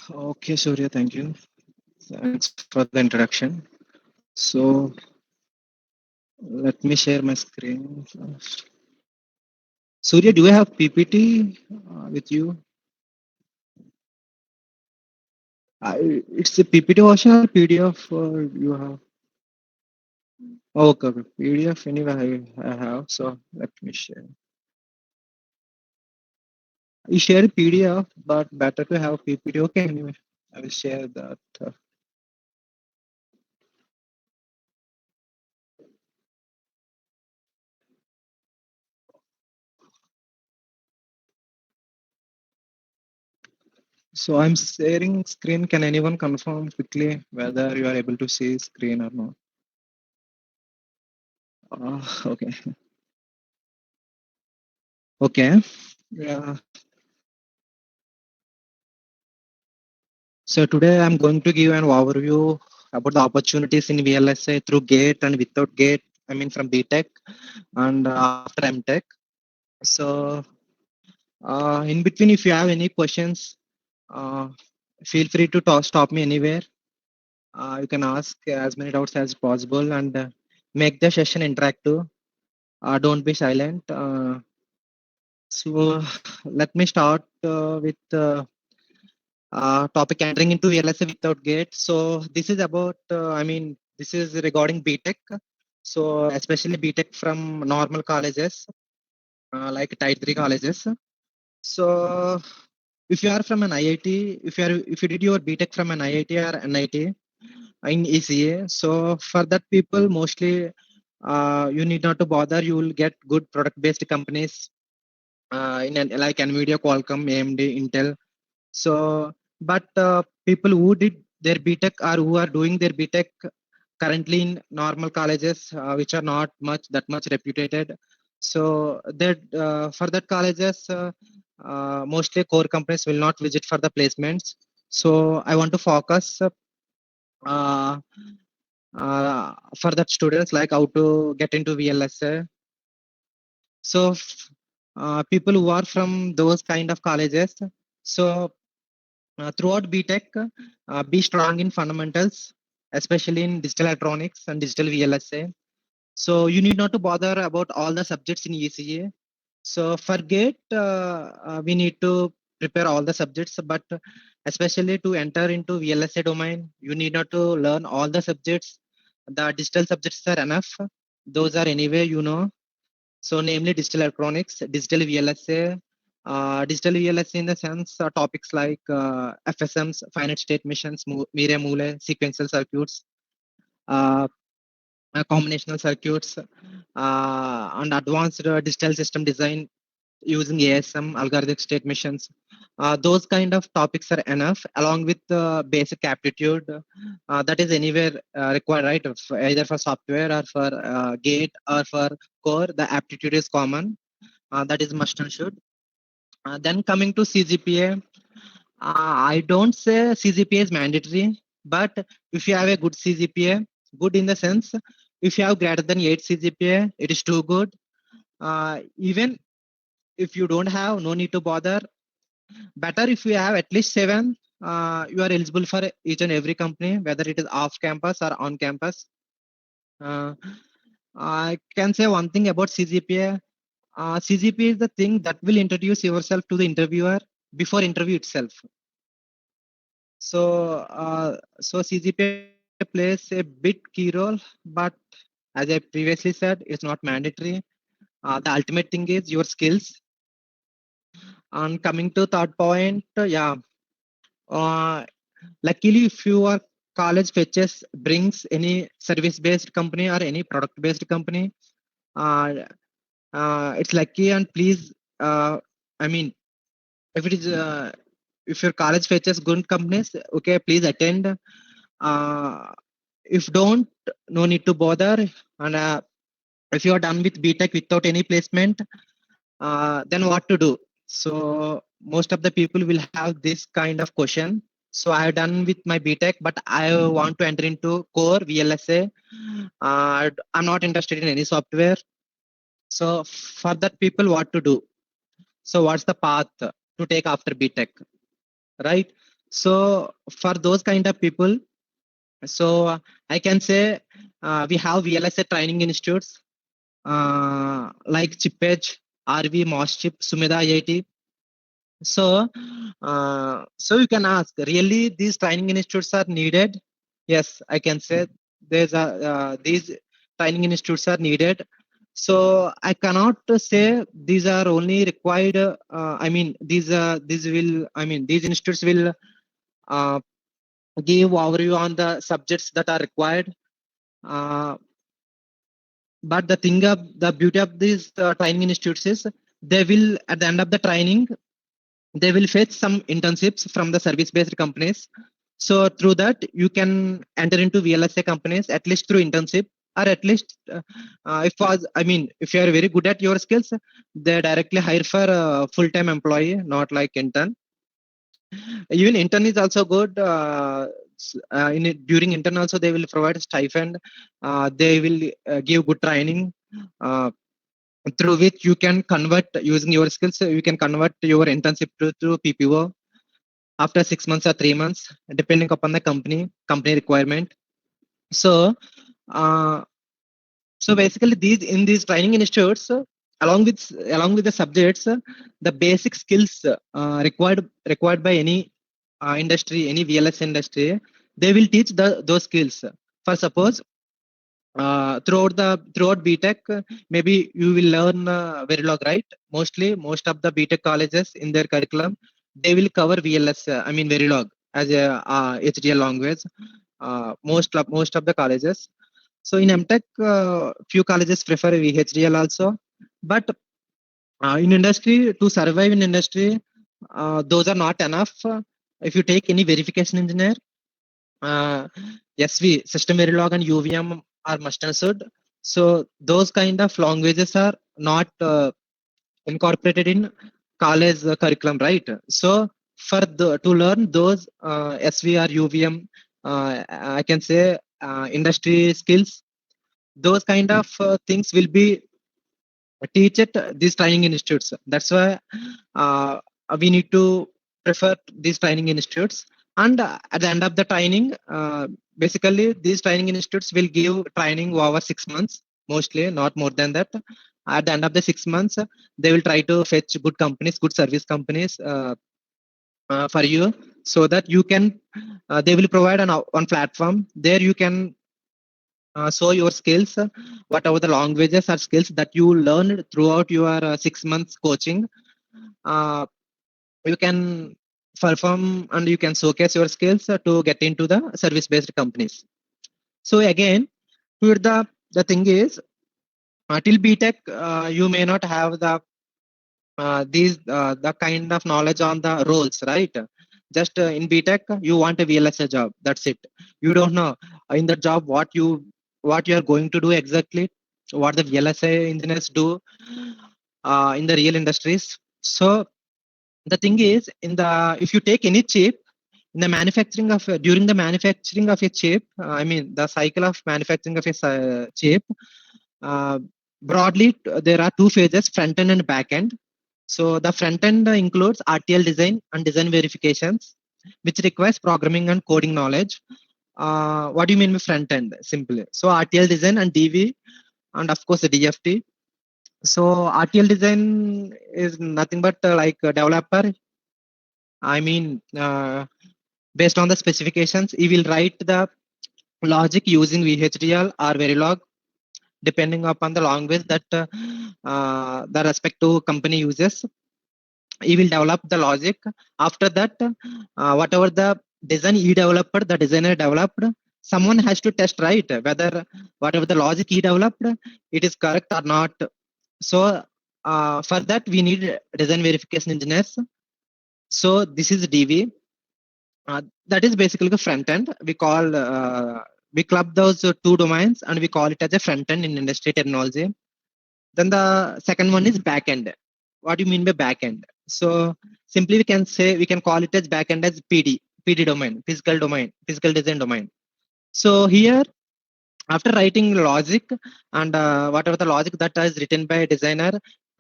Okay, Surya, thank you. Thanks for the introduction. So let me share my screen first. Surya, do you have PPT with you? It's a PPT version or PDF you have? Oh, okay, okay. PDF anyway I have. So let me share. You share PDF, but better to have PPT. Okay, anyway, I will share that. So I'm sharing screen. Can anyone confirm quickly whether you are able to see screen or not? Okay. Okay. Yeah. So today I'm going to give an overview about the opportunities in VLSA through GATE and without GATE. I mean from BTech and after MTech. So in between, if you have any questions, uh, feel free to stop me anywhere. You can ask as many doubts as possible and make the session interactive. Don't be silent. So let me start with topic entering into VLSA without gate. So this is about, this is regarding BTech. So especially BTech from normal colleges, like Tier 3 colleges. So if you are from an IIT, if you did your BTech from an IIT or NIT in ECA, so for that people mostly you need not to bother. You will get good product-based companies like Nvidia, Qualcomm, AMD, Intel. So, but people who did their BTech or who are doing their BTech currently in normal colleges, which are not that much reputed. So that for that colleges, mostly core companies will not visit for the placements. So I want to focus uh, for that students like how to get into VLSA. So people who are from those kind of colleges. So throughout BTech, be strong in fundamentals, especially in digital electronics and digital VLSA. So you need not to bother about all the subjects in ECA. So for GATE, we need to prepare all the subjects, but especially to enter into VLSA domain, you need not to learn all the subjects. The digital subjects are enough. Those are anyway, you know. So namely digital electronics, digital VLSA, digital VLSA in the sense topics like FSMs, finite state machines, Mire Mule, sequential circuits, uh, combinational circuits, and advanced digital system design using ASM, algorithmic state machines. Those kind of topics are enough, along with basic aptitude. That is anywhere required, right? Either for software or for gate or for core, the aptitude is common. That is must and should. Then coming to CGPA, I don't say CGPA is mandatory, but if you have a good CGPA, good in the sense, if you have greater than 8 CGPA, it is too good. Even if you don't have, no need to bother. Better if you have at least 7, you are eligible for each and every company, whether it is off campus or on campus. Uh, I can say one thing about CGPA. CGPA is the thing that will introduce yourself to the interviewer before interview itself. So CGPA plays a bit key role, but as I previously said, it's not mandatory. The ultimate thing is your skills. And coming to third point, uh, luckily if your college fetches brings any service-based company or any product-based company, uh, it's lucky and please, I mean, if it is if your college fetches good companies, okay, please attend. If don't, no need to bother. And if you are done with BTech without any placement, then what to do? So most of the people will have this kind of question. So I have done with my BTech, but I want to enter into core VLSA. I'm not interested in any software. So for that people, what to do? So what's the path to take after BTech, right? So for those kind of people, so I can say we have VLSA training institutes like Chip-Edge, RV, Moschip, Sumida IIT. So, so you can ask, really these training institutes are needed? Yes, I can say these training institutes are needed. So I cannot say these are only required. I mean, these institutes will uh, give overview on the subjects that are required. Uh, but the beauty of these training institutes is they will, at the end of the training, they will fetch some internships from the service based companies. So through that you can enter into VLSA companies at least through internship, or at least if you are very good at your skills, they directly hire for a full-time employee, not like intern. Even intern is also good. During intern also they will provide stipend. They will give good training, uh, through which you can convert using your skills. You can convert your internship to PPO after 6 months or 3 months, depending upon the company requirement. So, uh, so basically, these training institutes, along with the subjects, the basic skills required by any industry, any VLS industry, they will teach those skills. For suppose, throughout BTech, maybe you will learn Verilog, right? Most of the BTech colleges in their curriculum, they will cover VLS. Verilog as a HDL language. Most of the colleges. So in MTech, few colleges prefer VHDL also, but in industry, to survive in industry, those are not enough. If you take any verification engineer, uh, SV, system Verilog and UVM are must and should. So those kind of languages are not incorporated in college curriculum, right? So to learn those SV or UVM, I can say industry skills, those kind of things will be teach at these training institutes. That's why uh, we need to prefer these training institutes. And at the end of the training, basically these training institutes will give training over 6 months, mostly not more than that. At the end of the 6 months, they will try to fetch good companies, good service companies for you, so that you can. They will provide on platform there you can show your skills, whatever the languages or skills that you learned throughout your 6 months coaching. Uh, you can perform and you can showcase your skills to get into the service based companies. So again, here the thing is, till BTech, you may not have the kind of knowledge on the roles, right? Just in BTech, you want a VLSA job. That's it. You don't know in the job what you are going to do exactly, what the VLSA engineers do in the real industries. So the thing is, if you take any chip in the manufacturing of during the manufacturing of a chip, the cycle of manufacturing of a chip, uh, broadly there are two phases: front end and back end. So the front end includes RTL design and design verifications, which requires programming and coding knowledge. What do you mean by front end? Simply, so RTL design and DV, and of course the DFT. So RTL design is nothing but like a developer. I mean, based on the specifications, he will write the logic using VHDL or Verilog, depending upon the language that the respective company uses. He will develop the logic. After that, whatever the design he developed, the designer developed, someone has to test, right, whether whatever the logic he developed, it is correct or not. So for that we need design verification engineers. So this is DV. That is basically the front end. We club those two domains and we call it as a front end in industry terminology. Then the second one is back end. What do you mean by back end? So simply we can call it as back end as PD domain, physical design domain. So here, after writing logic and whatever the logic that is written by a designer,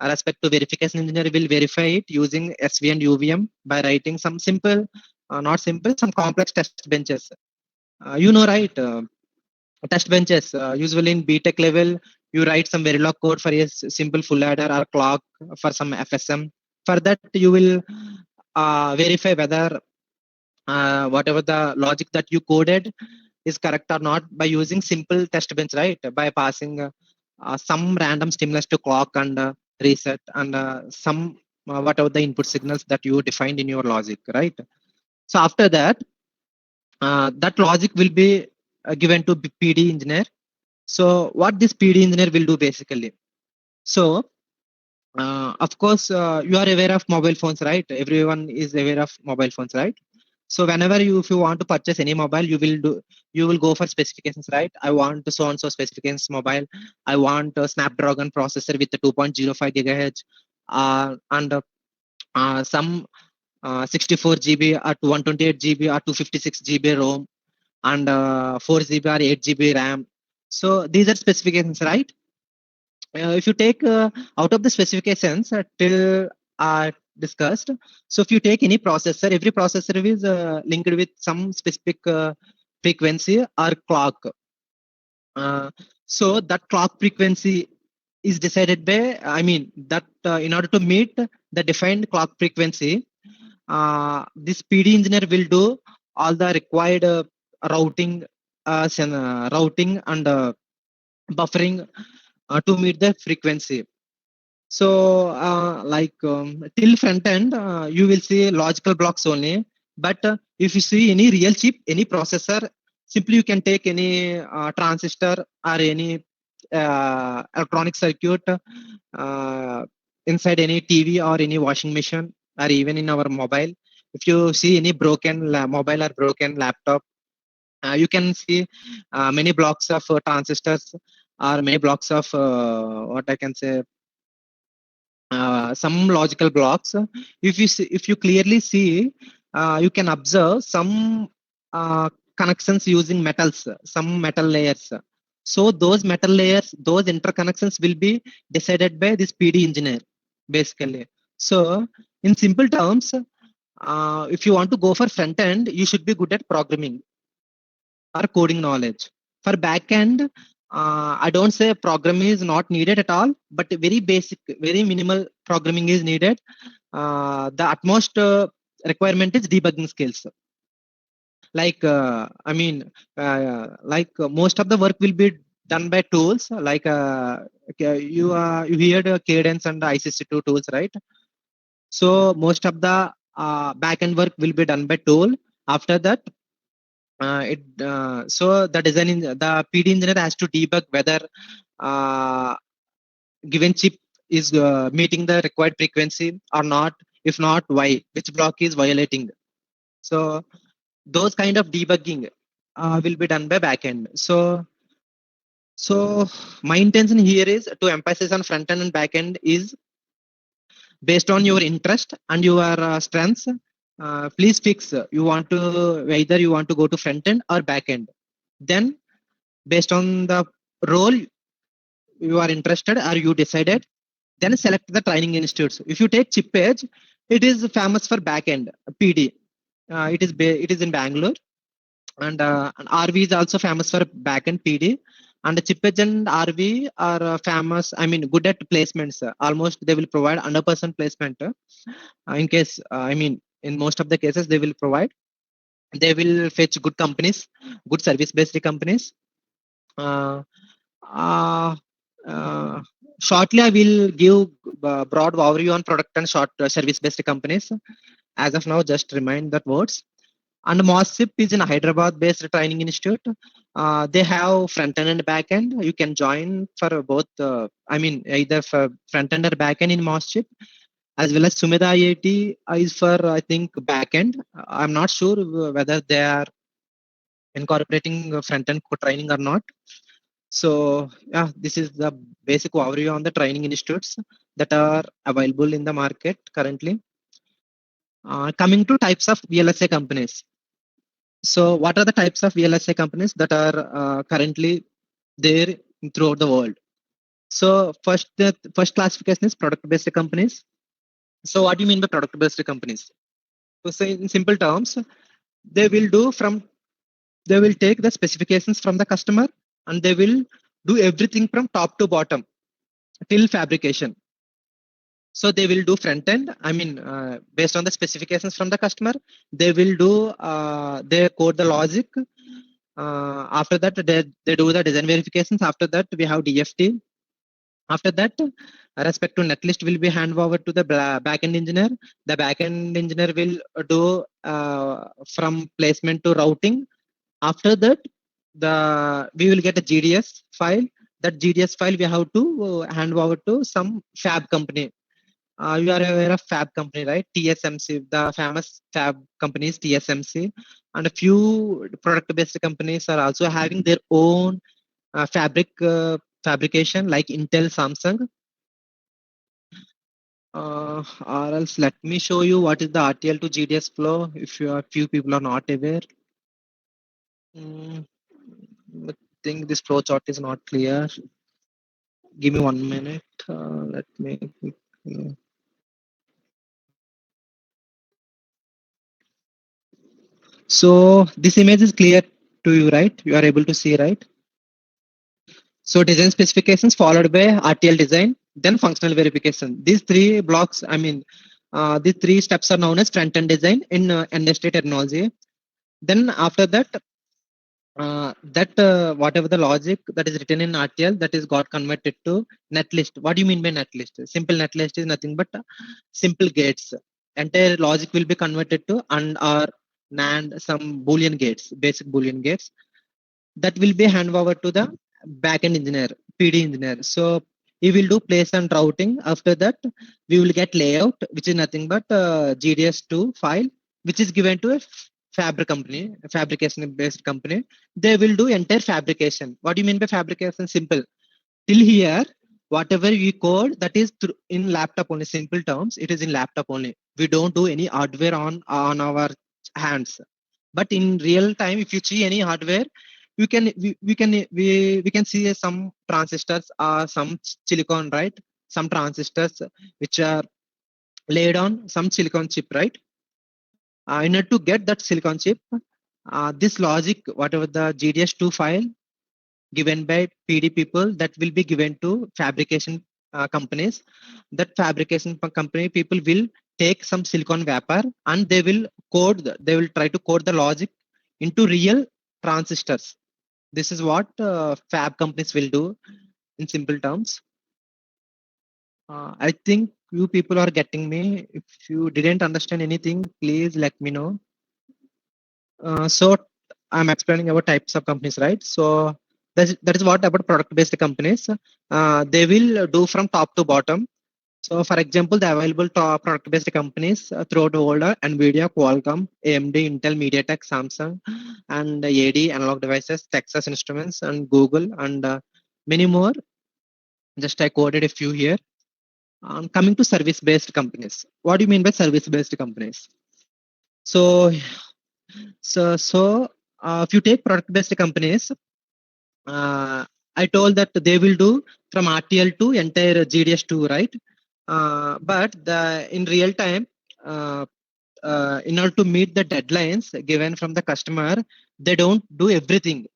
respect to verification engineer will verify it using SV and UVM by writing some simple not simple, some complex test benches. Right? Test benches. Usually in BTech level, you write some Verilog code for a simple full adder or clock for some FSM. For that, you will verify whether whatever the logic that you coded is correct or not by using simple test bench, right? By passing some random stimulus to clock and reset and some whatever the input signals that you defined in your logic, right? So after that, that logic will be given to PD engineer. So what this PD engineer will do basically? So of course, you are aware of mobile phones, right? Everyone is aware of mobile phones, right? So whenever if you want to purchase any mobile, you will go for specifications, right? I want so and so specifications mobile. I want a Snapdragon processor with the 2.05 gigahertz, and some 64 GB or 128 GB or 256 GB ROM, and 4 GB or 8 GB RAM. So these are specifications, right? If you take out of the specifications till discussed, so if you take any processor, every processor is linked with some specific frequency or clock. So that clock frequency is decided by, I mean, that in order to meet the defined clock frequency, this PD engineer will do all the required routing, routing and buffering to meet the frequency. So, till front end, you will see logical blocks only. But if you see any real chip, any processor, simply you can take any transistor or any electronic circuit inside any TV or any washing machine or even in our mobile. If you see any broken mobile or broken laptop, you can see many blocks of transistors or many blocks of what I can say, some logical blocks. If you clearly see, you can observe some connections using metals, some metal layers. So those metal layers, those interconnections will be decided by this PD engineer, basically. So in simple terms, if you want to go for front end, you should be good at programming or coding knowledge. For backend, I don't say programming is not needed at all, but very basic, very minimal programming is needed. The utmost requirement is debugging skills. Most of the work will be done by tools. You heard Cadence and ICC2 tools, right? So most of the backend work will be done by tool. After that, so the PD engineer has to debug whether uh, given chip is meeting the required frequency or not. If not, why? Which block is violating? So those kind of debugging will be done by backend. So my intention here is to emphasize on front end and backend is based on your interest and your strengths. Please fix you want to either you want to go to front end or back end. Then based on the role you are interested or you decided, then select the training institutes. If you take chip edge, it is famous for backend PD. It is in Bangalore, and RV is also famous for backend PD. And chip edge and RV are famous, I mean, good at placements. Almost they will provide 100% placement. In case, I mean, in most of the cases they will provide. They will fetch good companies, good service based companies. uh, uh, uh, Shortly, I will give broad overview on product and short service-based companies. As of now, just remind that words. And MOSIP is in a Hyderabad-based training institute. They have front end and back end. You can join for both. I mean, either for front end or back end in MOSIP, as well as Sumeda IIT is for I think back end. I'm not sure whether they are incorporating front end training or not. So yeah, this is the basic overview on the training institutes that are available in the market currently. Coming to types of VLSI companies. So what are the types of VLSI companies that are currently there throughout the world? So the first classification is product-based companies. So what do you mean by product-based companies? So in simple terms, they will do from they will take the specifications from the customer and they will do everything from top to bottom till fabrication. So they will do front end. I mean, based on the specifications from the customer, they will do they code the logic. After that, they do the design verifications. After that, we have DFT. After that, respect to netlist will be hand over to the backend engineer. The backend engineer will do from placement to routing. After that, we will get a GDS file. That GDS file we have to hand over to some fab company. You are aware of fab company, right? TSMC, the famous fab companies, TSMC, and a few product-based companies are also having their own fabrication, like Intel, Samsung. Or else, let me show you what is the RTL to GDS flow. If few people are not aware, mm, I think this flow chart is not clear. Give me 1 minute. Let me. So this image is clear to you, right? You are able to see, right? So design specifications followed by RTL design, then functional verification. These three blocks, I mean, these three steps are known as front-end design in industry technology. Then after that, whatever the logic that is written in RTL that is got converted to netlist. What do you mean by netlist? Simple netlist is nothing but simple gates. Entire logic will be converted to and or NAND some Boolean gates, basic Boolean gates that will be hand over to the backend engineer, PD engineer. So he will do place and routing. After that, we will get layout, which is nothing but GDS2 file, which is given to a fabric company, a fabrication based company. They will do entire fabrication. What do you mean by fabrication? Simple. Till here, whatever we code, that is in laptop only. Simple terms, it is in laptop only. We don't do any hardware on our hands. But in real time, if you see any hardware, we can see some transistors or some silicon, right? Some transistors which are laid on some silicon chip, right? In order to get that silicon chip, this logic, whatever the GDS2 file given by PD people, that will be given to fabrication companies. That fabrication company people will take some silicon vapor and they will they will try to code the logic into real transistors. This is what fab companies will do in simple terms. I think you people are getting me. If you didn't understand anything, please let me know. So I'm explaining about types of companies, right? So that is what about product-based companies. They will do from top to bottom. So for example, the available top product-based companies throughout the world are Nvidia, Qualcomm, AMD, Intel, MediaTek, Samsung, and AD, Analog Devices, Texas Instruments, and Google, and many more. Just I quoted a few here. Coming to service-based companies. What do you mean by service-based companies? So, if you take product-based companies, I told that they will do from RTL to entire GDS2, right? But in real time, in order to meet the deadlines given from the customer, they don't do everything.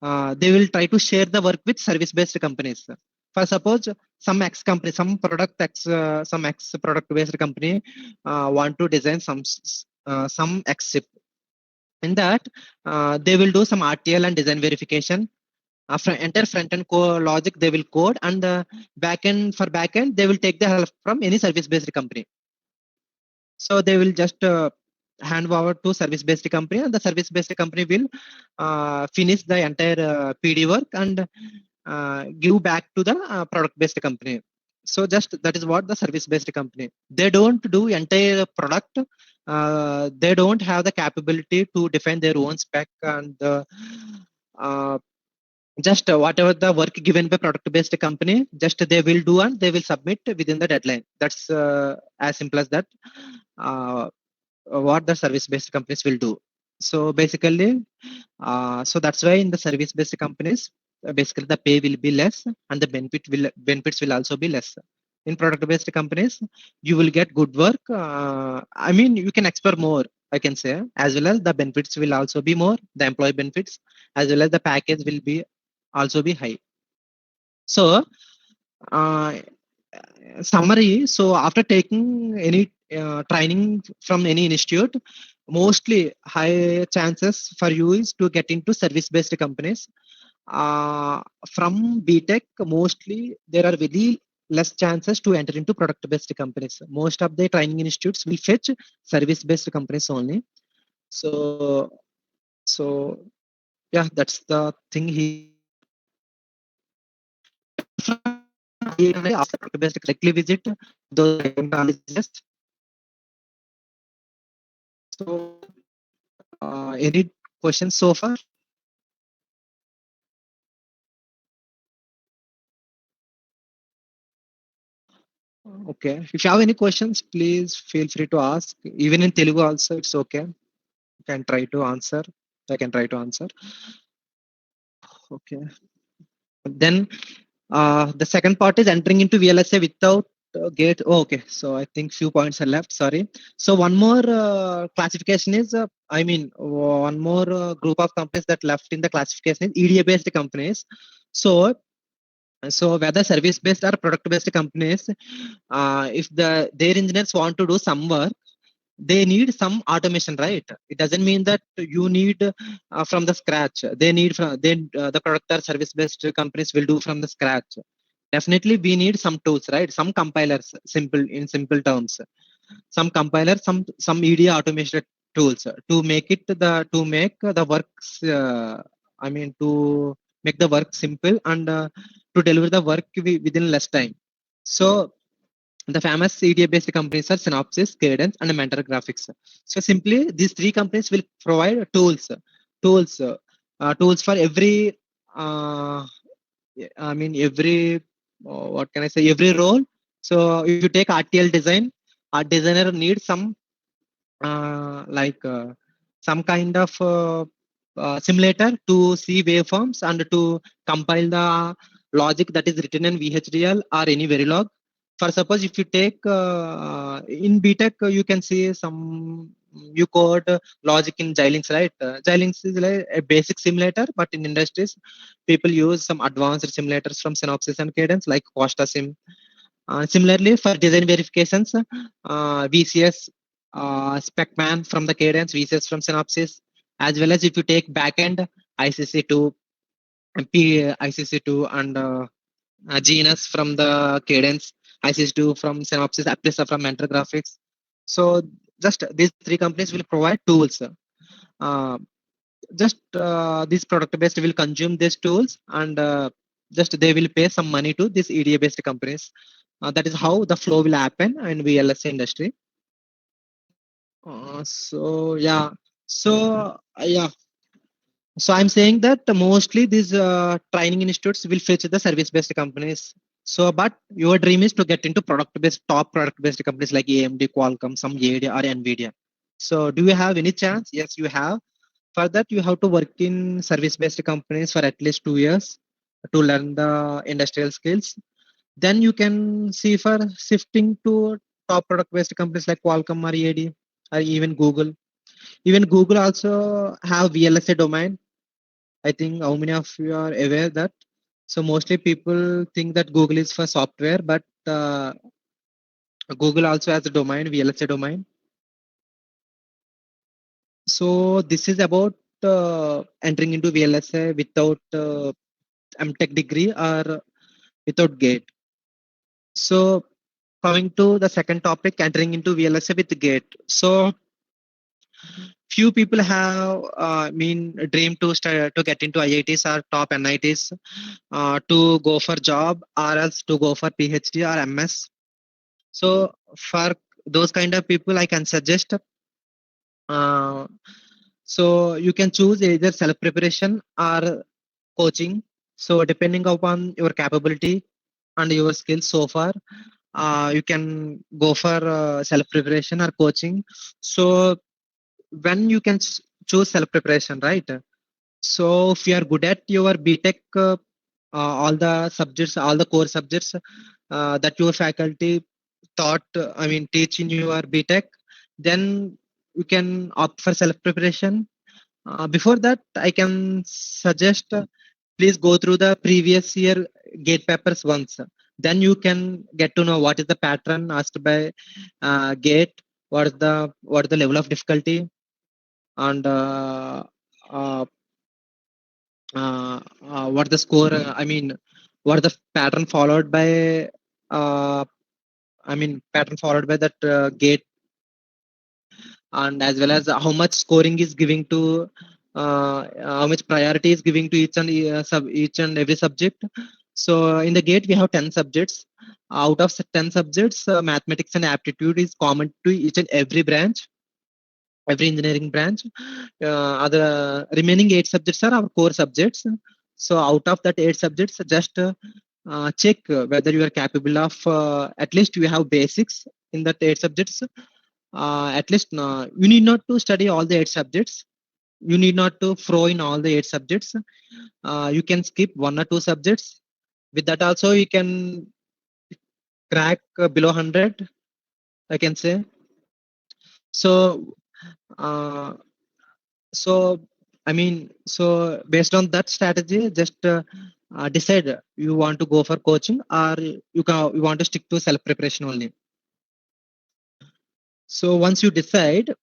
They will try to share the work with service-based companies. For suppose some X company, some X product-based company want to design some X chip. In that, they will do some RTL and design verification. Entire front-end logic they will code, and backend for backend they will take the help from any service-based company. So they will just hand over to service-based company, and the service-based company will finish the entire PD work and give back to the product-based company. So just that is what the service-based company. They don't do entire product. They don't have the capability to define their own spec and uh, just whatever the work given by product based company, just they will do and they will submit within the deadline. That's as simple as that. uh, what the service based companies will do. So basically, so that's why in the service based companies, basically the pay will be less and the benefits will also be less. in product-based companies, you will get good work. I mean, you can explore more, I can say, as well as the benefits will also be more, the employee benefits, as well as the package will be also be high. So, uh, summary. So, after taking any training from any institute, mostly high chances for you is to get into service-based companies. uh, from BTech, mostly there are very less chances to enter into product-based companies. Most of the training institutes will fetch service-based companies only. So, so yeah, that's the thing here. After product-based, directly visit those training colleges. So, any questions so far? Okay. If you have any questions, please feel free to ask. Even in Telugu also, it's okay. You can try to answer. I can try to answer. Okay. Then the second part is entering into VLSA without gate. Oh, okay. So I think few points are left. Sorry. So one more classification is, I mean, one more group of companies that left in the classification is EDA based companies. So so whether service based or product based companies, if their engineers want to do some work, they need some automation, right? It doesn't mean that you need from the scratch. They need from then the product or service based companies will do from the scratch. Definitely we need some tools, right? Some compilers, simple in simple terms, some compilers, some EDA automation tools to make it the to make the works I mean to make the work simple and to deliver the work within less time. So the famous EDA based companies are Synopsys, Cadence, and Mentor Graphics. So simply these three companies will provide tools, tools for every. I mean every. What can I say? Every role. So if you take RTL design, art designer needs like some kind of simulator to see waveforms and to compile the logic that is written in VHDL or any Verilog. For suppose if you take in BTech, you can see some you code logic in Xilinx, right? Xilinx is like a basic simulator, but in industries, people use some advanced simulators from Synopsys and Cadence like Costa Sim. Similarly, for design verifications, VCS, specman from the Cadence, VCS from Synopsys, as well as if you take backend, ICC2, ICC2, and GNS from the Cadence, ICC2 from Synopsys, Aprisa from Mentor Graphics. So just these three companies will provide tools. Just this product based will consume these tools and just they will pay some money to these EDA based companies. That is how the flow will happen in VLSI industry. So yeah, so yeah, so I'm saying that mostly these training institutes will fetch the service based companies. So, but your dream is to get into product based, top product based companies like AMD, Qualcomm, some ADA or Nvidia. So, do you have any chance? Yes, you have. For that, you have to work in service based companies for at least 2 years to learn the industrial skills. Then you can see for shifting to top product based companies like Qualcomm or EAD or even Google. Even Google also have VLSA domain. I think how many of you are aware that? So mostly people think that Google is for software, but Google also has a domain, VLSA domain. So this is about entering into VLSA without MTech degree or without gate. So coming to the second topic, entering into VLSA with gate. So few people have dream to to get into IITs or top NITs to go for job or else to go for PhD or MS. So for those kind of people, I can suggest. Uh, so you can choose either self preparation or coaching. So depending upon your capability and your skills so far, you can go for self preparation or coaching. So when you can choose self preparation, right? So if you are good at your BTech, all the subjects, all the core subjects, that your faculty taught, teach in your BTech, then you can opt for self preparation. Before that, I can suggest please go through the previous year gate papers once. Then you can get to know what is the pattern asked by gate, what is the level of difficulty, and uh, what the score. What the pattern followed by. Uh, pattern followed by that gate, and as well as how much scoring is giving to how much priority is giving to each and every subject. So in the gate we have 10 subjects. Out of 10 subjects, mathematics and aptitude is common to each and every branch, every engineering branch. Other remaining 8 subjects are our core subjects. So out of that 8 subjects, just check whether you are capable of at least you have basics in that 8 subjects. At least you need not to study all the 8 subjects. You need not to throw in all the 8 subjects. You can skip 1 or 2 subjects. With that also you can crack below 100, I can say. So uh, so so based on that strategy, just decide you want to go for coaching, or you want to stick to self preparation only. So once you decide,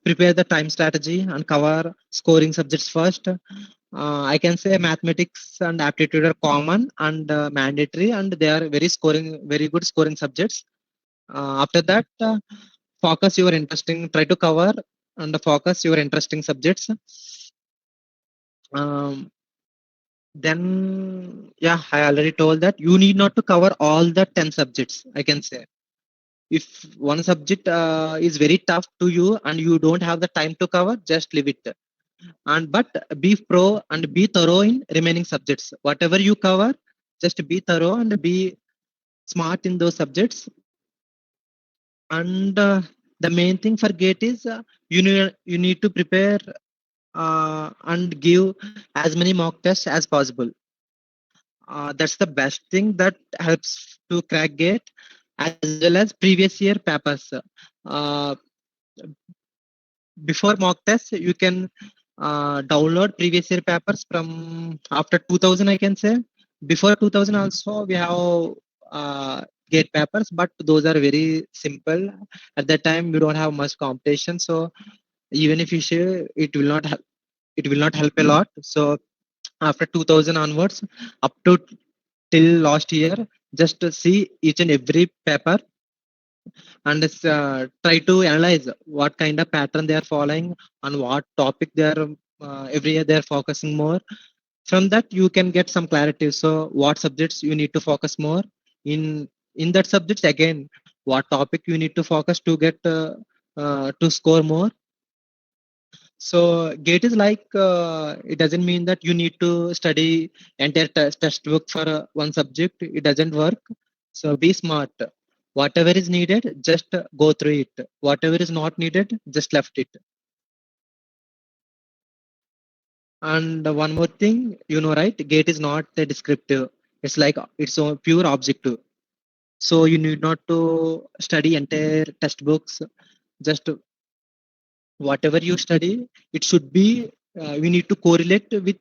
prepare the time strategy and cover scoring subjects first. I can say mathematics and aptitude are common and mandatory, and they are very good scoring subjects. After that, focus your interesting, try to cover and focus your interesting subjects. Um, then, yeah, I already told that you need not to cover all the 10 subjects, I can say. If one subject is very tough to you and you don't have the time to cover, just leave it. And but be pro and be thorough in remaining subjects. Whatever you cover, just be thorough and be smart in those subjects. And the main thing for gate is you need to prepare and give as many mock tests as possible. That's the best thing that helps to crack gate, as well as previous year papers. Uh, Before mock test, you can download previous year papers from after 2000, I can say. Before 2000 also we have gate papers, but those are very simple. At that time we don't have much competition, so even if you share, it will not help a lot. So after 2000 onwards, up to till last year, just to see each and every paper and try to analyze what kind of pattern they are following and what topic they are every year they are focusing more. From that you can get some clarity, so what subjects you need to focus more in that subjects, again what topic you need to focus to get to score more. So gate is like it doesn't mean that you need to study entire textbook for one subject. It doesn't work. So be smart. Whatever is needed, just go through it. Whatever is not needed, just left it. And one more thing, right? Gate is not a descriptive. It's like it's a pure objective. So you need not to study entire textbooks. Just whatever you study, it should be we need to correlate with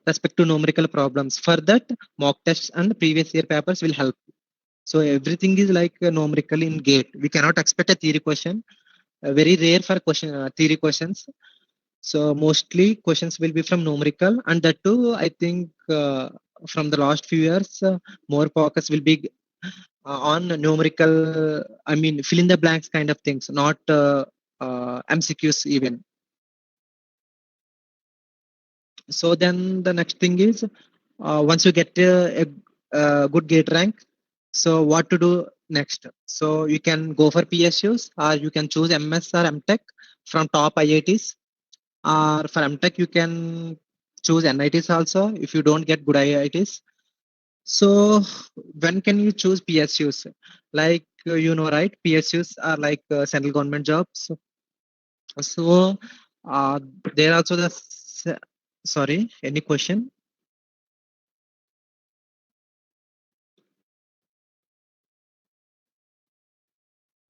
respect to numerical problems. For that, mock tests and previous year papers will help. So everything is like numerical in gate. We cannot expect a theory question. Very rare for theory questions. So mostly questions will be from numerical, and that too, I think from the last few years, more focus will be on numerical. Fill in the blanks kind of things, not MCQs even. So then the next thing is once you get a good gate rank, so what to do next? So you can go for PSUs, or you can choose MS or MTech from top IITs, or for MTech you can choose NITs also if you don't get good IITs. So when can you choose PSUs? Like right, PSUs are like central government jobs. So uh, there also sorry, any question?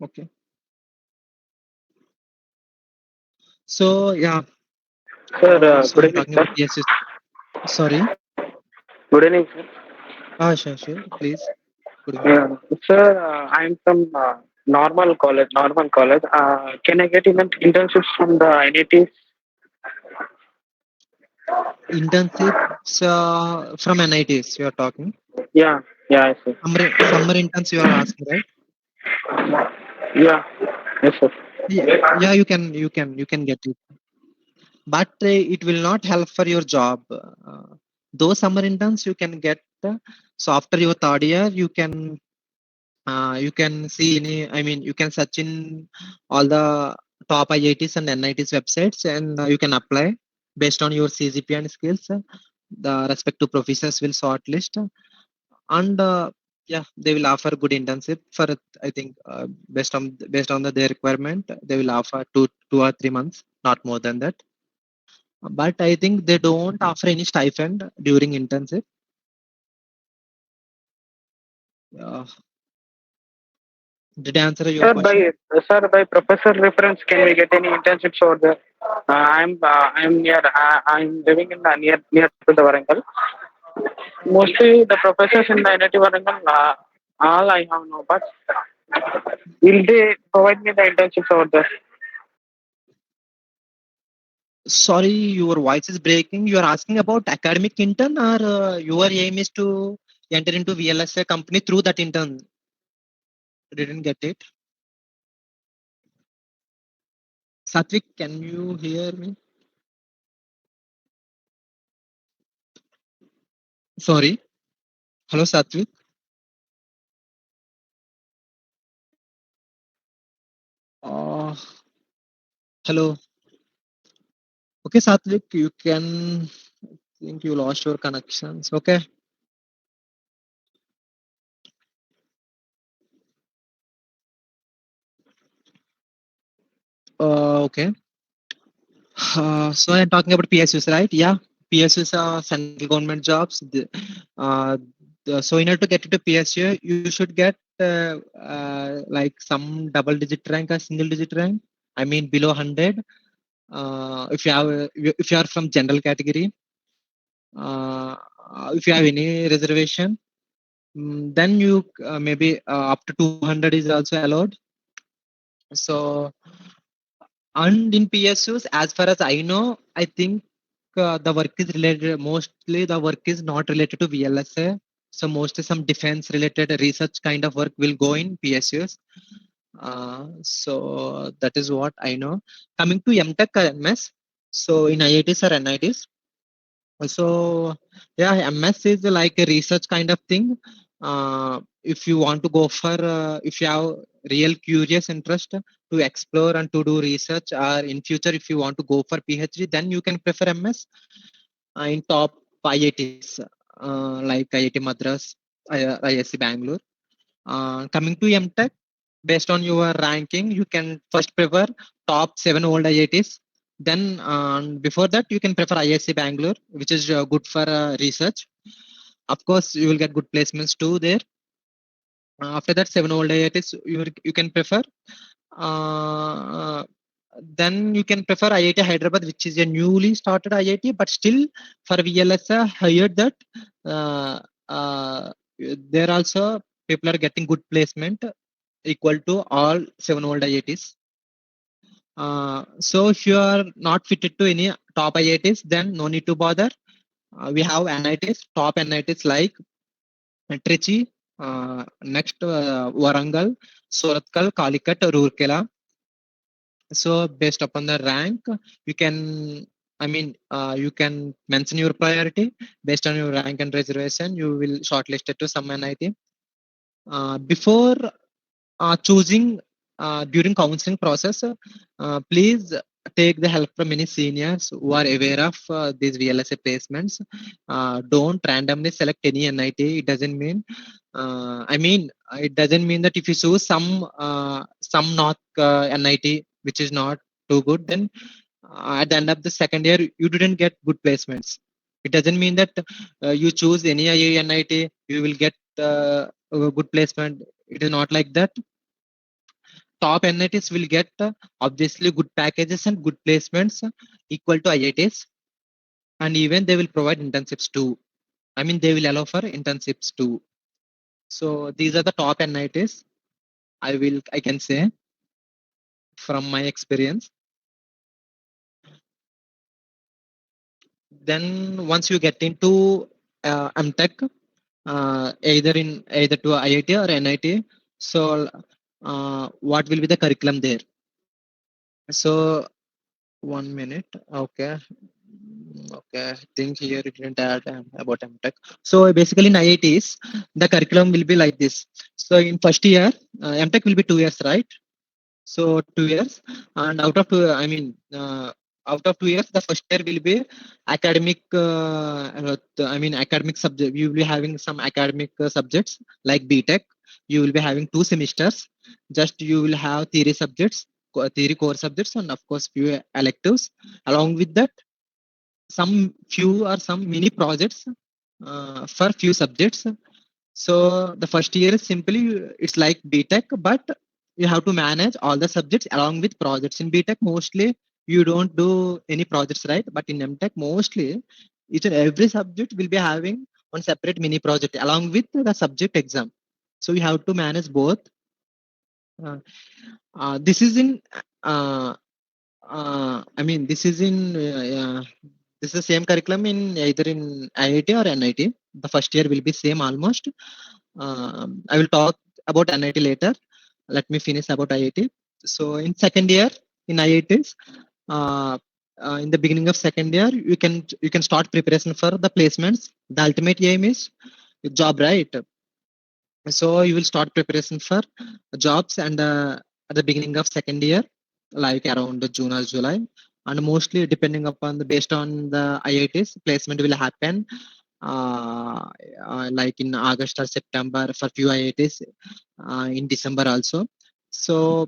Okay. So yeah. Sir, So good I'm evening, talking sir. about PSUs. Sorry. Good evening, sir. Sure. Please. Good evening. Yeah. Sir, I'm from normal college. Can I get even internships from the NITs? Internships from NITs. You are talking. Yeah, yeah, yes, sir. Summer interns. You are asking, right? Yeah, yes, sir. Yeah. You can get it, but it will not help for your job. Those summer interns you can get. So after your third year, you can see any. I mean, you can search in all the top IITs and NITs websites, and you can apply based on your CGP and skills. The respective professors will shortlist, and yeah, they will offer good internship for, I think, based on their requirement. They will offer two or 3 months, not more than that. But I think they don't offer any stipend during internship. Uh, did I answer your Sir, question? by professor reference, can we get any internships over there? I'm living in the near to the Warangal. Mostly the professors in the NIT-Warangal, all I have know, but will they provide me the internships over there? Sorry, your voice is breaking. You are asking about academic intern, or your aim is to enter into VLSA company through that intern? Didn't get it. Satvik, can you hear me? Sorry. Hello, Satvik. Uh, Hello. Okay, Satvik, you can. Think you lost your connections. Okay. Okay. So I'm talking about PSUs, right? Yeah, PSUs are central government jobs. Uh, so in order to get into PSU, you should get like some double-digit rank or single-digit rank. I mean below 100. If you are from general category, uh, if you have any reservation, then you maybe up to 200 is also allowed. So, and in PSUs, as far as I know, I think the work is related, mostly the work is not related to VLSA. So mostly some defense related research kind of work will go in PSUs. So that is what I know. Coming to MTech or MS, so in IITs or NITs, so yeah, MS is like a research kind of thing. If you want to go for, if you have real curious interest to explore and to do research, or in future if you want to go for PhD, then you can prefer MS in top IITs like IIT Madras, ISC Bangalore. Coming to MTech, based on your ranking, you can first prefer top 7 old IITs. Then before that, you can prefer ISC Bangalore, which is good for research. Of course, you will get good placements too there. After that, 7 old IITs you can prefer. Uh, then you can prefer IIT Hyderabad, which is a newly started IIT, but still for VLSA, heard that uh, uh, there also people are getting good placement equal to all 7 old IITs. So if you are not fitted to any top IITs, then no need to bother. We have NITs, top NITs like Trichy, next Warangal, Surathkal, Calicut, Rourkela. So based upon the rank, you can, you can mention your priority based on your rank and reservation. You will shortlist it to some NIT. Before choosing during counseling process, please take the help from many seniors who are aware of these VLSA placements. Don't randomly select any NIT. It doesn't mean that if you choose some not NIT which is not too good, then at the end of the second year you didn't get good placements. It doesn't mean that you choose any NIT you will get a good placement. It is not like that. top NITs will get obviously good packages and good placements equal to IITs, and even they will provide internships too. I mean, they will allow for internships too. So these are the top NITs. I can say from my experience. Then once you get into MTech, either to IIT or NIT, so what will be the curriculum there? So 1 minute. Okay. Okay. I think here it didn't add about MTech. So basically in IITs, the curriculum will be like this. So in first year, MTech will be 2 years, right? So 2 years, and out of 2 years, the first year will be academic. Academic subject. You will be having some academic subjects like BTech. You will be having 2 semesters. Just you will have theory subjects, theory core subjects, and of course few electives. Along with that, some mini projects for few subjects. So the first year is simply it's like BTech, but you have to manage all the subjects along with projects. In BTech, mostly you don't do any projects, right? But in MTech, mostly each and every subject will be having one separate mini project along with the subject exam. So you have to manage both. Uh, this is in this is in this is the same curriculum in either in IIT or NIT. The first year will be same almost. I will talk about NIT later. Let me finish about IIT. So in second year in IITs, uh, in the beginning of second year, you can start preparation for the placements. The ultimate aim is job, right? So you will start preparation for jobs and at the beginning of second year, like around June or July, and mostly depending upon the based on the IITs placement will happen like in August or September for few IITs, in December also. So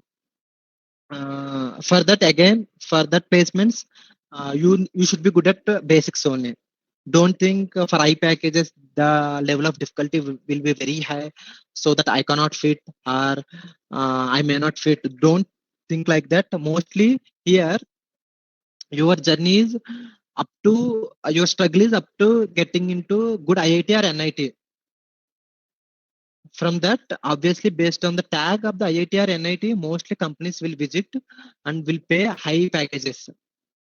for that placements, you should be good at basics only. Don't think for high packages the level of difficulty will be very high, so that I cannot fit or I may not fit. Don't think like that. Mostly here your journey is up to your struggle is up to getting into good IIT or NIT. From that, obviously based on the tag of the IIT or NIT, mostly companies will visit and will pay high packages.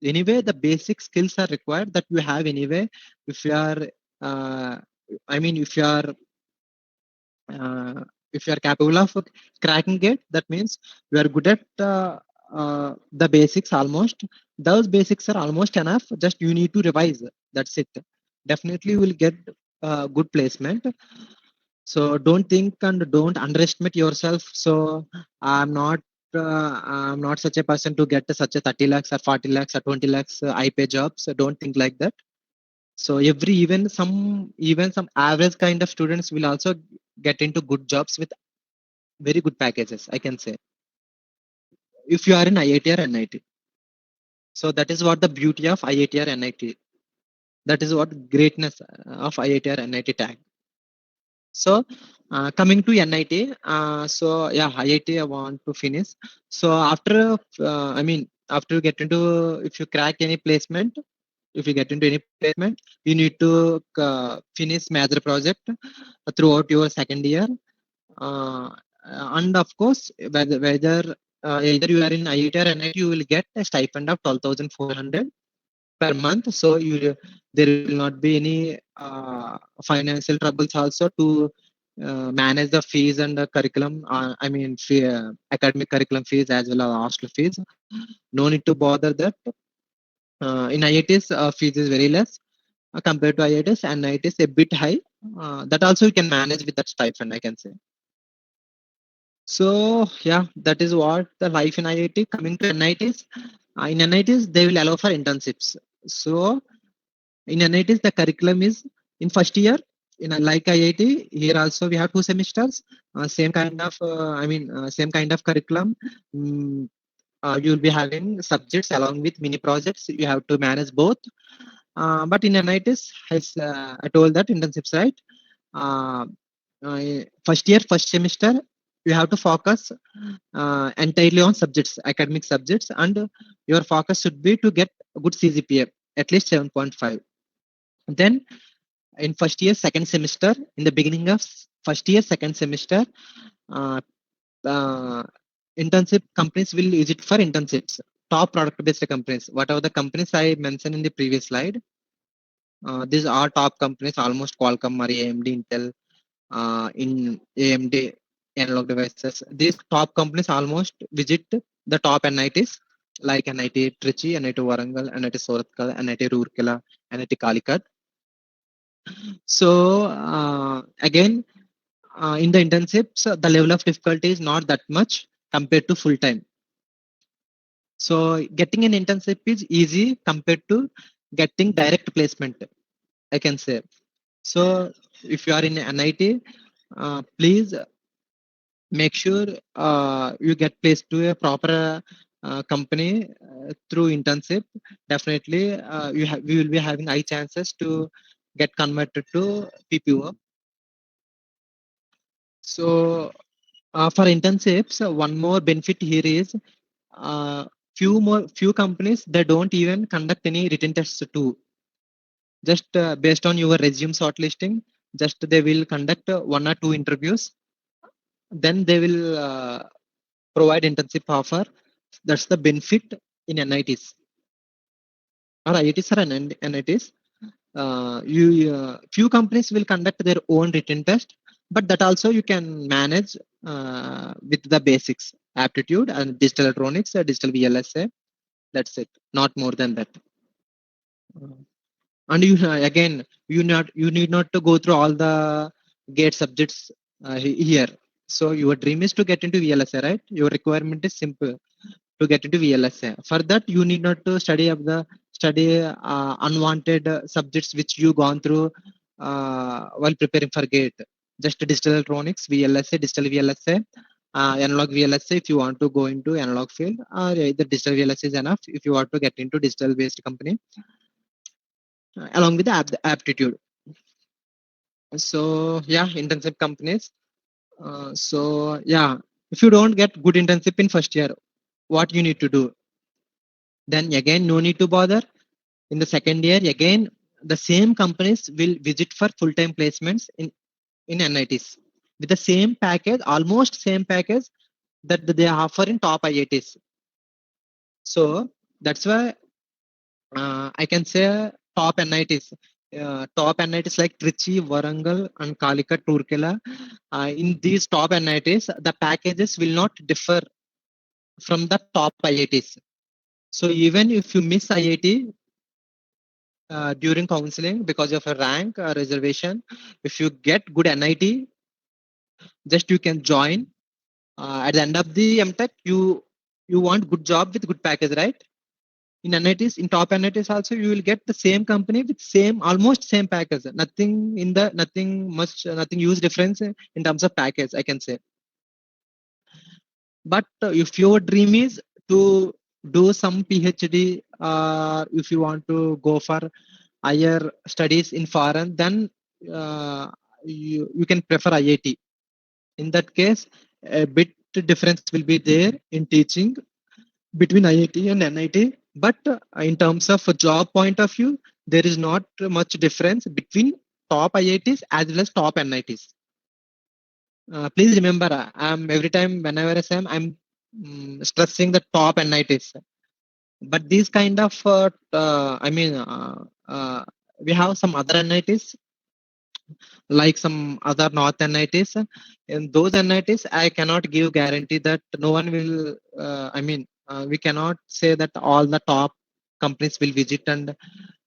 Anyway, the basic skills are required that you have anyway. If you are uh, I mean uh, if you are capable of cracking it, that means you are good at the basics almost. Those basics are almost enough, just you need to revise. That's it. Definitely you will get good placement. So don't think and don't underestimate yourself. So I'm not such a person to get such a 30 lakhs or 40 lakhs or 20 lakhs I pay jobs. So don't think like that. So even some average kind of students will also get into good jobs with very good packages, I can say, if you are in IIT or NIT. So that is what the beauty of IIT or NIT. That is what greatness of IIT or NIT tag. So coming to NIT, so yeah, IIT I want to finish. So after you get into, if you crack any placement, if you get into any placement, you need to finish major project throughout your second year. Uh, and of course, whether either you are in IIT or NIT, you will get a stipend of 12,400 per month. So there will not be any financial troubles also to manage the fees and the curriculum. Academic curriculum fees as well as hostel fees. No need to bother that. In IITs, fees is very less compared to IITs, and IITs a bit high. That also you can manage with that stipend, I can say. So yeah, that is what the life in IIT. Coming to NITs, in NITs they will allow for internships. So in NITs the curriculum is in first year. In like IIT, here also we have 2 semesters. Same kind of curriculum. Mm, you will be having subjects along with mini projects. You have to manage both. But in NITs, as I told that internships, right? Uh, First year, first semester, you have to focus entirely on subjects, academic subjects, and your focus should be to get a good CGPA, at least 7.5. Then in first year, second semester, in the beginning of first year, second semester, uh, uh, internship companies will use it for internships. Top product based companies, whatever the companies I mentioned in the previous slide, these are top companies, almost Qualcomm or AMD, Intel, in AMD analog devices. These top companies almost visit the top NITs like NIT Trichy, NIT Warangal, NIT Surathkal, NIT Roorkela, NIT Calicut. So again, in the internships, the level of difficulty is not that much compared to full time. So getting an internship is easy compared to getting direct placement, I can say. So if you are in NIT, please make sure you get placed to a proper company through internship. Definitely, we will be having high chances to get converted to PPO. So for internships, one more benefit here is few companies they don't even conduct any written tests too. Just based on your resume shortlisting, just they will conduct one or two interviews. Then they will provide internship offer. That's the benefit in NITs or IITs or NITs. Few companies will conduct their own written test, but that also you can manage with the basics, aptitude and digital electronics, digital VLSA. That's it. Not more than that. And you again, you need not to go through all the gate subjects here. So your dream is to get into VLSA, right? Your requirement is simple to get into VLSA. For that, you need not to study unwanted subjects which you gone through while preparing for gate. Just digital electronics, VLSA, digital VLSA, analog VLSA if you want to go into analog field, or either digital VLSA is enough if you want to get into digital based company, along with the aptitude. So yeah, internship companies. So yeah, if you don't get good internship in first year, what you need to do? Then again, no need to bother. In the second year, again, the same companies will visit for full-time placements in NITs with the same package, almost same package that they offer in top IITs. So that's why I can say top NITs. Top NITs like Trichy, Warangal, and Calicut, Roorkela. In these top NITs, the packages will not differ from the top IITs. So even if you miss IIT during counseling because of a rank or reservation, if you get good NIT, just you can join. At the end of the MTech, you want good job with good package, right? In NITs, in top NITs also, you will get the same company with same, almost same package. Nothing huge difference in terms of package, I can say. But if your dream is to do some PhD, if you want to go for higher studies in foreign, then you can prefer IIT. In that case, a bit difference will be there in teaching between IIT and NIT. But in terms of a job point of view, there is not much difference between top IITs as well as top NITs. Please remember, I'm every time whenever I'm stressing the top NITs. But these kind of, we have some other NITs like some other North NITs. In those NITs, I cannot give guarantee that no one will. We cannot say that all the top companies will visit and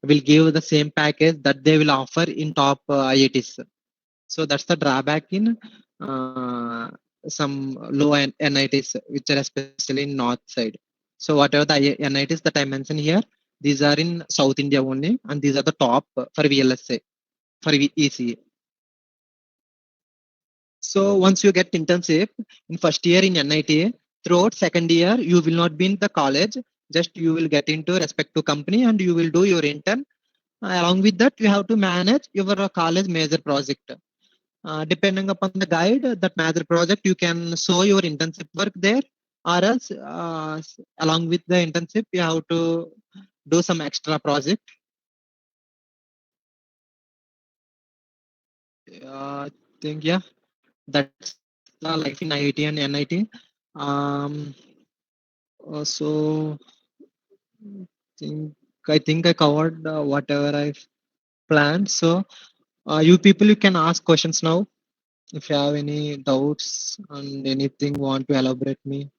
will give the same package that they will offer in top IITs. So that's the drawback in some low NITs, which are especially in north side. So whatever the NITs that I mentioned here, these are in South India only, and these are the top for VLSA, for ECE. So once you get internship in first year in NIT, throughout second year, you will not be in the college. Just you will get into respective company and you will do your intern. Along with that, you have to manage your college major project. Depending upon the guide, that major project, you can show your internship work there, or else along with the internship, you have to do some extra project. I think yeah, that's the life in IIT and NIT. Um, so think I think I covered whatever I've planned. So you people, you can ask questions now if you have any doubts and anything want to elaborate me.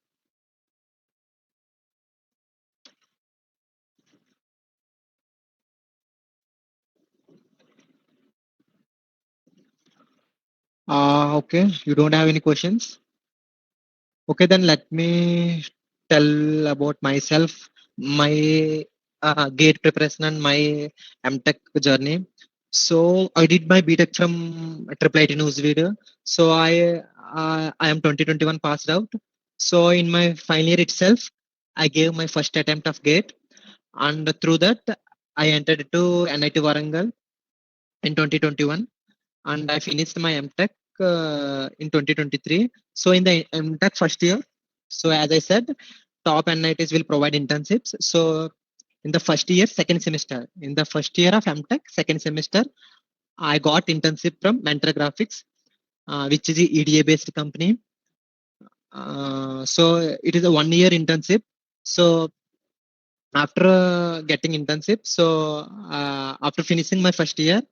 Okay, you don't have any questions. Okay, then let me tell about myself, my gate preparation and my MTech journey. So I did my BTech from Triple IT News Video. So I am 2021 passed out. So in my final year itself, I gave my first attempt of gate, and through that I entered to NIT Warangal in 2021, and I finished my MTech in 2023. So in the MTech first year, so as I said, top NITs will provide internships. So in the first year, second semester, in the first year of MTech, second semester, I got internship from Mentor Graphics, which is a EDA based company. So it is a 1 year internship. So after getting internship, so after finishing my first year,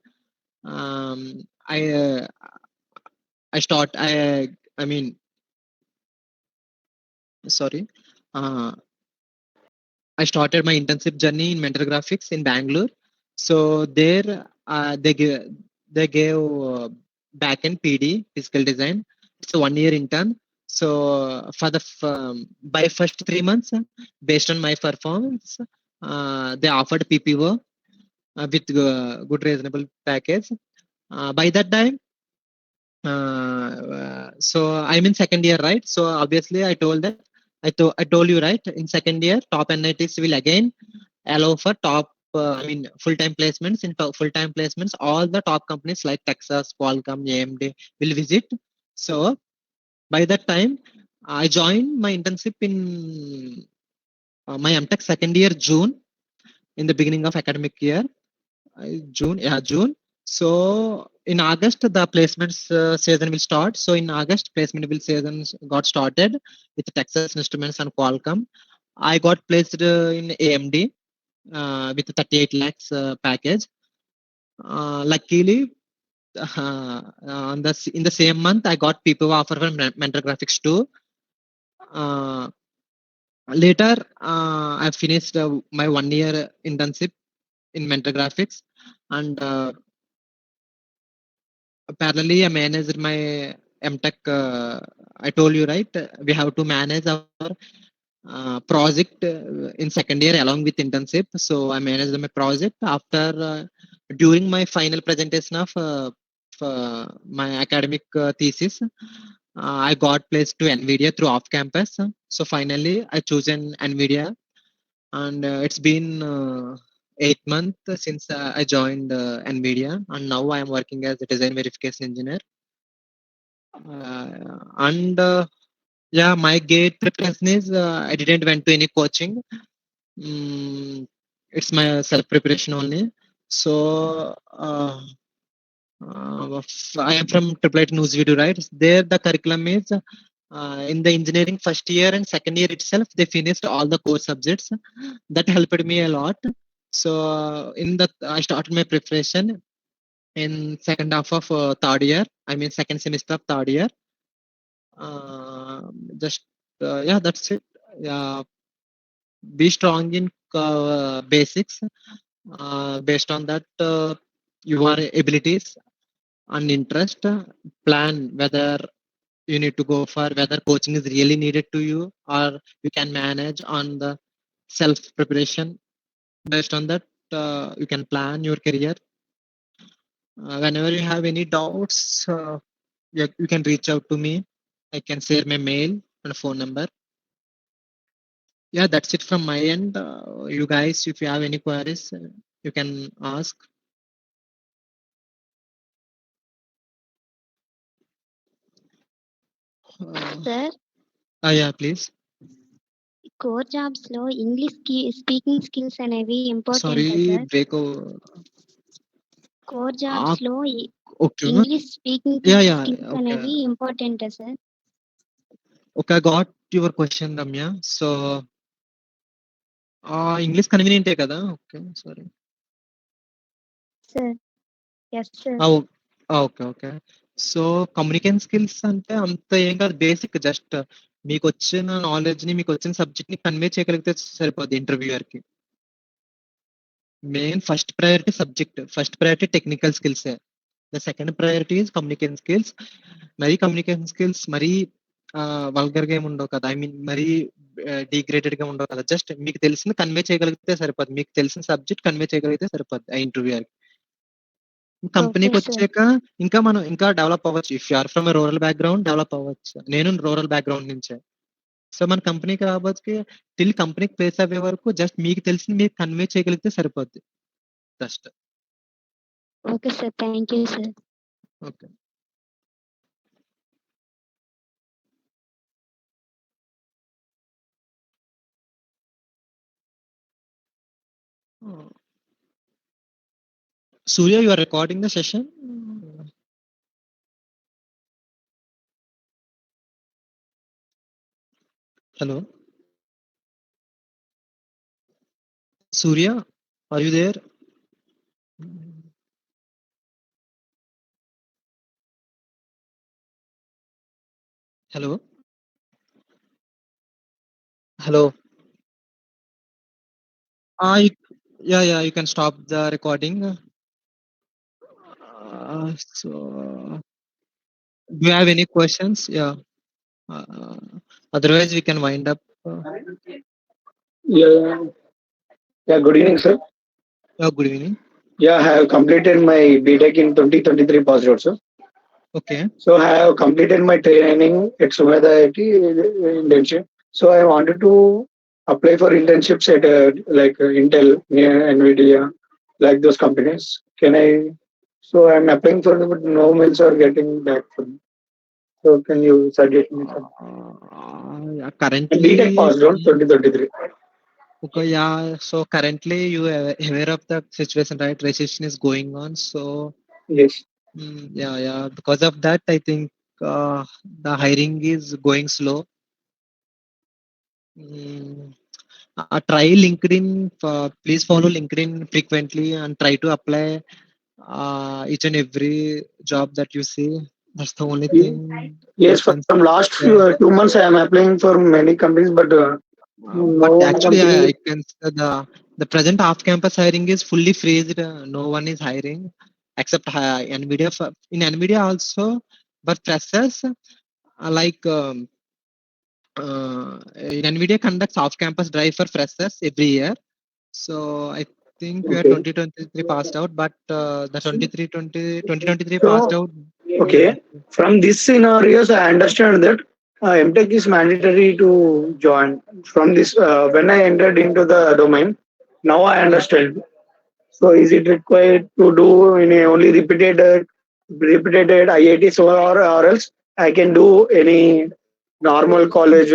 um, I uh, I start I mean sorry, uh, I started my internship journey in Mentor Graphics in Bangalore. So there they gave backend PD physical design. It's a 1 year intern. So for the by first 3 months, based on my performance, they offered PPO with good reasonable package. By that time, so I'm in second year, right? So obviously, I told you right. In second year, top NITs will again allow for full-time placements. In full-time placements, all the top companies like Texas, Qualcomm, AMD will visit. So by that time, I joined my internship in my MTech second year June, in the beginning of academic year. June, yeah, June. So in August, the placements season will start. So in August, placement will season got started with Texas Instruments and Qualcomm. I got placed in AMD with 38 lakhs package. Luckily, in the same month, I got people offer from Mentor Graphics too. Uh, Later, I finished my 1 year internship in Mentor Graphics, and parallelly I managed my MTech. I told you right, we have to manage our project in second year along with internship. So I managed my project after during my final presentation of my academic thesis. I got placed to Nvidia through off campus. So finally I chosen Nvidia, and it's been 8 months since I joined Nvidia, and now I am working as a design verification engineer. And yeah, my gate preparation is I didn't went to any coaching. Mm, it's my self preparation only. So I am from Triple News Video, right? There the curriculum is in the engineering first year and second year itself, they finished all the core subjects. That helped me a lot. So in the I started my preparation in second half of third year. I mean second semester of third year. Just yeah, that's it. Yeah, be strong in basics. Based on that, your abilities and interest, plan whether you need to go for whether coaching is really needed to you, or you can manage on the self preparation. Based on that, you can plan your career. Whenever you have any doubts, you can reach out to me. I can share my mail and phone number. Yeah, that's it from my end. You guys, if you have any queries, you can ask. Sir, Yeah, please. core jobs లో English speaking skills అనేవి important Sorry, sir. break. Core jobs లో Okay. English speaking Yeah, skills okay. అనేవి important sir. Okay, I got your question, Ramya. So, English convenient kada? Okay, sorry. Sir yes sir. Okay. So communication skills అంటే అంత ఏం కాదు, basic just మీకు వచ్చిన knowledge ని, మీకు వచ్చిన సబ్జెక్ట్ ని కన్వే చేయగలిగితే సరిపోద్ది ఇంటర్వ్యూయర్ కి. Main first priority subject, first priority technical skills. The second priority is communication skills. మరీ కమ్యూనికేషన్ స్కిల్స్ మరీ వల్గర్ గా ఏమి ఉండవు కదా, ఐ మీన్ మరీ డిగ్రేడెడ్ గా ఉండవు కదా. జస్ట్ మీకు తెలిసింది కన్వే చేయగలిగితే సరిపోద్ది, మీకు తెలిసిన సబ్జెక్ట్ కన్వే చేయగలిగితే సరిపోద్ది ఆ ఇంటర్వ్యూయర్. కంపెనీకి వచ్చాక ఇంకా మనం ఇంకా డెవలప్ అవ్వచ్చు. If you're from rural background develop అవ్వచ్చు. నేను రూరల్ బ్యాక్గ్రౌండ్ నుంచే. సో మన కంపెనీకి రావచ్చు, టిల్ కంపెనీకి ప్లేస్ అయ్యే వరకు జస్ట్ మీకు తెలిసింది మీరు కన్వే చేయగలిగితే సరిపోద్ది just. Okay sir, thank you sir. Okay. Surya, you are recording the session? Hello? Surya, are you there? Hello? Hello? You can stop the recording. So, do you have any questions? Yeah. Otherwise, we can wind up. Yeah. Good evening, sir. Good evening. Yeah, I have completed my BTech in 2023 passed out, sir. Okay. So I have completed my training at Sumedha IT internship. So I wanted to apply for internships at like Intel, Nvidia, like those companies. Can I? So I'm applying for them, but no mails are getting back from me. So can you suggest me something? Currently, BTech passed out 2023. Okay, yeah. So currently, you are aware of the situation, right? Recession is going on. So Yes. Yeah. Because of that, I think the hiring is going slow. Try LinkedIn. Please follow LinkedIn frequently and try to apply each and every job that you see. That's the only thing. Yes, from last 2 months I am applying for many companies, but but actually, I can say the present off-campus hiring is fully freezed. No one is hiring except Nvidia. In Nvidia also, but freshers like in Nvidia conducts off-campus drive for freshers every year. So I think we are 2023 passed out, but the 2023 passed out. Okay. From these scenarios, I understand that MTech is mandatory to join. From this, when I entered into the domain, now I understand. So, is it required to do in a only repeated IITs or else I can do any normal college?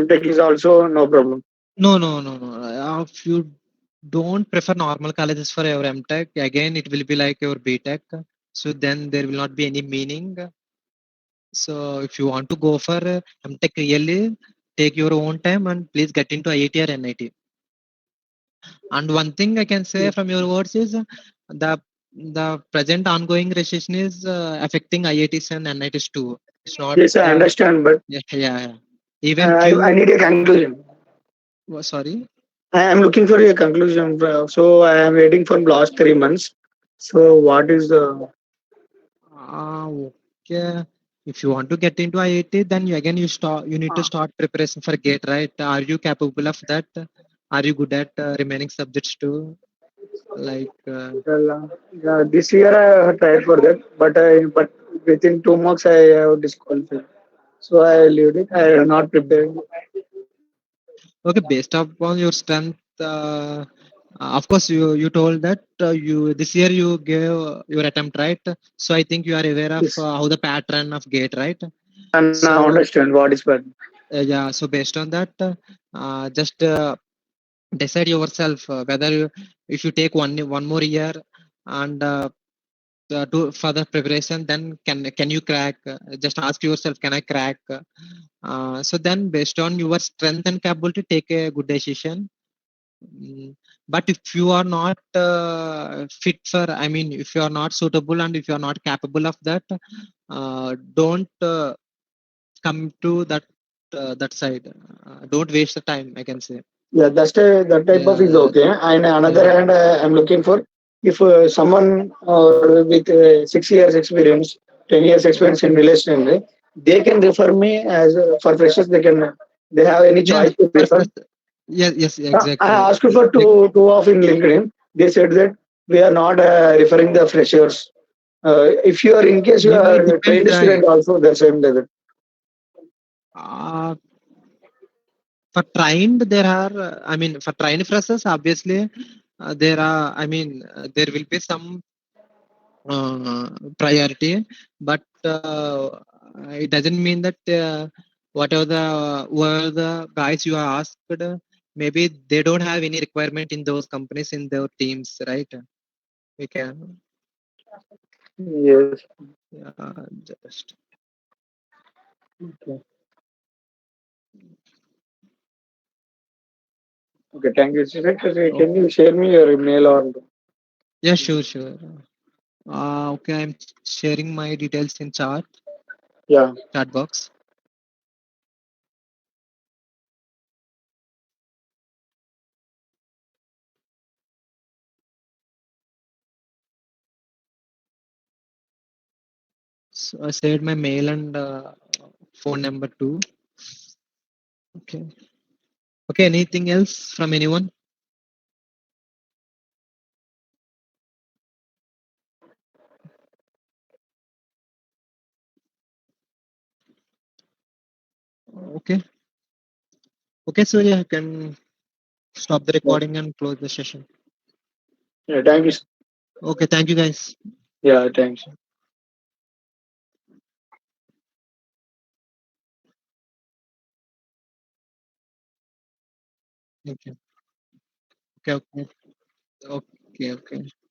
MTech is also no problem. No. If you don't prefer normal colleges for your MTech, again it will be like your BTech. So then there will not be any meaning. So if you want to go for MTech, really take your own time and please get into IIT or NIT. And one thing I can say from your words is the present ongoing recession is affecting IITs and NITs too. It's not. Yes, I understand, but Yeah. Even I need a conclusion. Sorry. I am looking for a conclusion. So I am waiting for last 3 months. So what is the? Okay. If you want to get into IIT, then you need to start preparation for GATE, right? Are you capable of that? Are you good at remaining subjects too? Like This year I have tried for that, but within 2 months I have disqualified. So I leave it. I am not prepared. okay, based upon your strength, of course you told that you this year you gave your attempt, right? So I think you are aware of Yes. how the pattern of GATE, right? And now So understand what is bad. yeah, so based on that, just decide yourself whether if you take one more year and do further preparation, then can you crack? Just ask yourself, can I crack? So then, based on your strength and capability, take a good decision. Mm, But if you are not fit for, I mean, if you are not suitable and if you are not capable of that, don't come to that side. Don't waste the time, I can say. Yeah, that type of is Yeah, okay. And another yeah, hand, I'm looking for if someone with 6 years experience, 10 years experience in relationship, they can refer me as for freshers. They have any yeah. choice to For refer. first, yes, yes, I exactly. asked for two of in LinkedIn. They said that we are not referring the freshers. If you are in case you Maybe are it a depends. trained student also, the same does it. Uh, for trained, there are. I mean, for trained freshers, obviously, there are. I mean, there will be some priority, but it doesn't mean that whatever the guys you are asked, maybe they don't have any requirement in those companies in their teams, right? We can Yes. just Okay. Okay. Thank you. oh, Can you share me your email or? yeah, sure, sure. Okay, I'm sharing my details in Yeah. chat box. So I shared my mail and phone number too. Okay. Okay. Anything else from anyone? Okay. Okay. So yeah, you can stop the Yeah. recording and close the session. Yeah. Thank you. Okay. Thank you, guys. Yeah. Thanks. Thank you. Okay. Okay. Okay. Okay.